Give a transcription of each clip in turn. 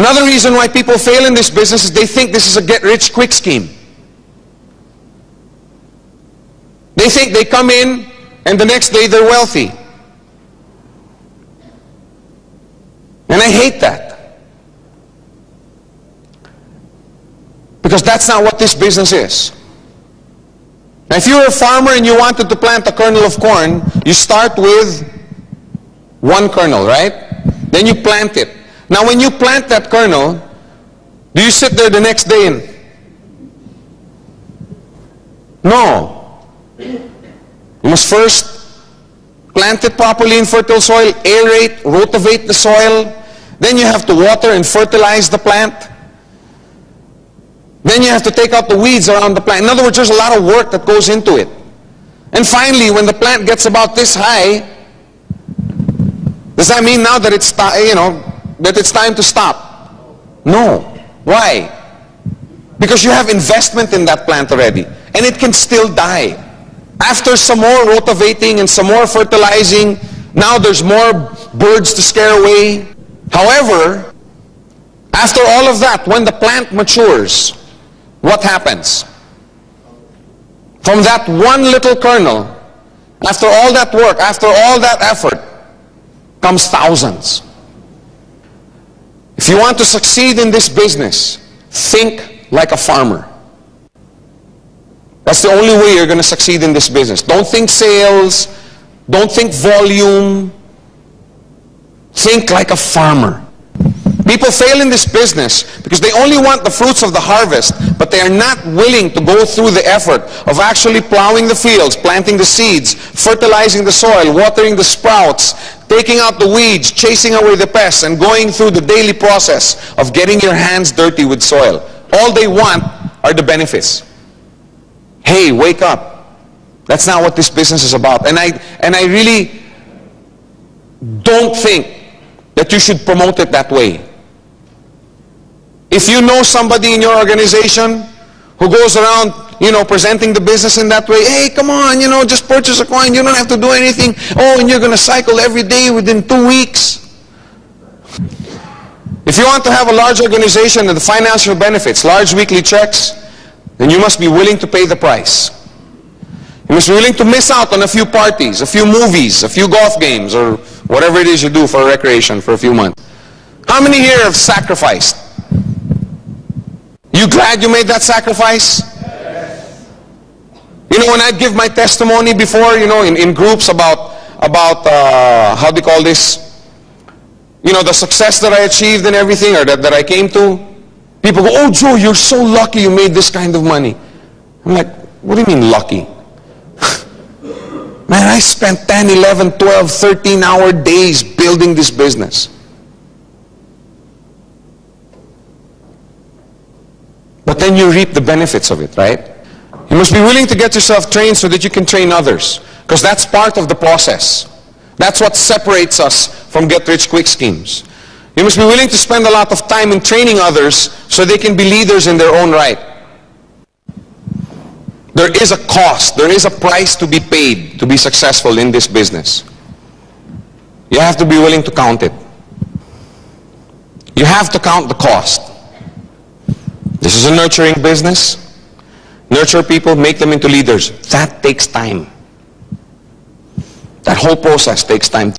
Another reason why people fail in this business is they think this is a get-rich-quick scheme. They think they come in and the next day they're wealthy. And I hate that. Because that's not what this business is. Now, if you're a farmer and you wanted to plant a kernel of corn, you start with one kernel, right? Then you plant it. Now, when you plant that kernel, do you sit there the next day and... No. You must first plant it properly in fertile soil, aerate, rotivate the soil. Then you have to water and fertilize the plant. Then you have to take out the weeds around the plant. In other words, there's a lot of work that goes into it. And finally, when the plant gets about this high, does that mean now that it's that it's time to stop? No. Why? Because you have investment in that plant already, and it can still die. After some more rotivating and some more fertilizing, now there's more birds to scare away. However, after all of that, when the plant matures, what happens? From that one little kernel, after all that work, after all that effort, comes thousands. If you want to succeed in this business, think like a farmer. That's the only way you're going to succeed in this business. Don't think sales. Don't think volume. Think like a farmer. People fail in this business because they only want the fruits of the harvest, but they are not willing to go through the effort of actually plowing the fields, planting the seeds, fertilizing the soil, watering the sprouts, taking out the weeds, chasing away the pests, and going through the daily process of getting your hands dirty with soil. All they want are the benefits. Hey, wake up. That's not what this business is about. And I really don't think that you should promote it that way. If you know somebody in your organization who goes around, presenting the business in that way, hey, come on, just purchase a coin, you don't have to do anything. Oh, and you're going to cycle every day within 2 weeks. If you want to have a large organization and the financial benefits, large weekly checks, then you must be willing to pay the price. You must be willing to miss out on a few parties, a few movies, a few golf games, or whatever it is you do for recreation for a few months. How many here have sacrificed? You glad you made that sacrifice? Yes. When I give my testimony before, in groups about how do you call this? The success that I achieved and everything, or that I came to, people go, oh, Joe, you're so lucky you made this kind of money. I'm like, what do you mean lucky? Man, I spent 10, 11, 12, 13-hour days building this business. But then you reap the benefits of it, right? You must be willing to get yourself trained so that you can train others. Because that's part of the process. That's what separates us from get-rich-quick schemes. You must be willing to spend a lot of time in training others so they can be leaders in their own right. There is a cost, there is a price to be paid to be successful in this business. You have to be willing to count it. You have to count the cost. This is a nurturing business. Nurture people, make them into leaders. That takes time. That whole process takes time.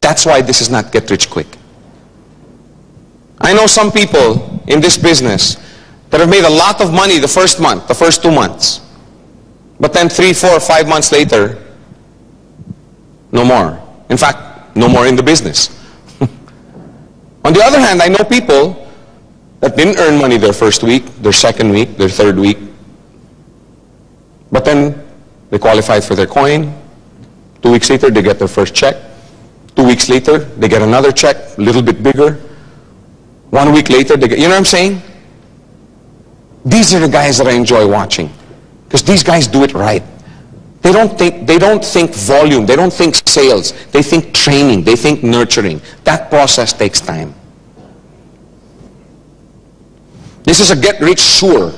That's why this is not get rich quick. I know some people in this business that have made a lot of money the first month, the first 2 months. But then 3, 4, 5 months later, no more. In fact, no more in the business. On the other hand, I know people that didn't earn money their first week, their second week, their third week. But then they qualified for their coin. 2 weeks later, they get their first check. 2 weeks later, they get another check, a little bit bigger. 1 week later, they get, you know what I'm saying? These are the guys that I enjoy watching. Because these guys do it right. They don't think volume, they don't think sales, they think training, they think nurturing. That process takes time. This is a get-rich-sure,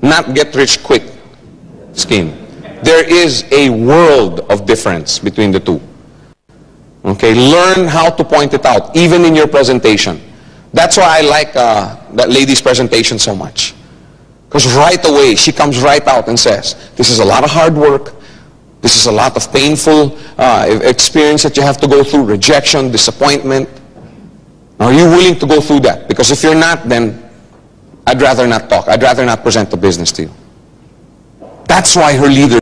not get-rich-quick scheme. There is a world of difference between the two. Okay, learn how to point it out, even in your presentation. That's why I like that lady's presentation so much. Because right away, she comes right out and says, this is a lot of hard work. This is a lot of painful experience that you have to go through, rejection, disappointment. Are you willing to go through that? Because if you're not, then I'd rather not talk. I'd rather not present the business to you. That's why her leader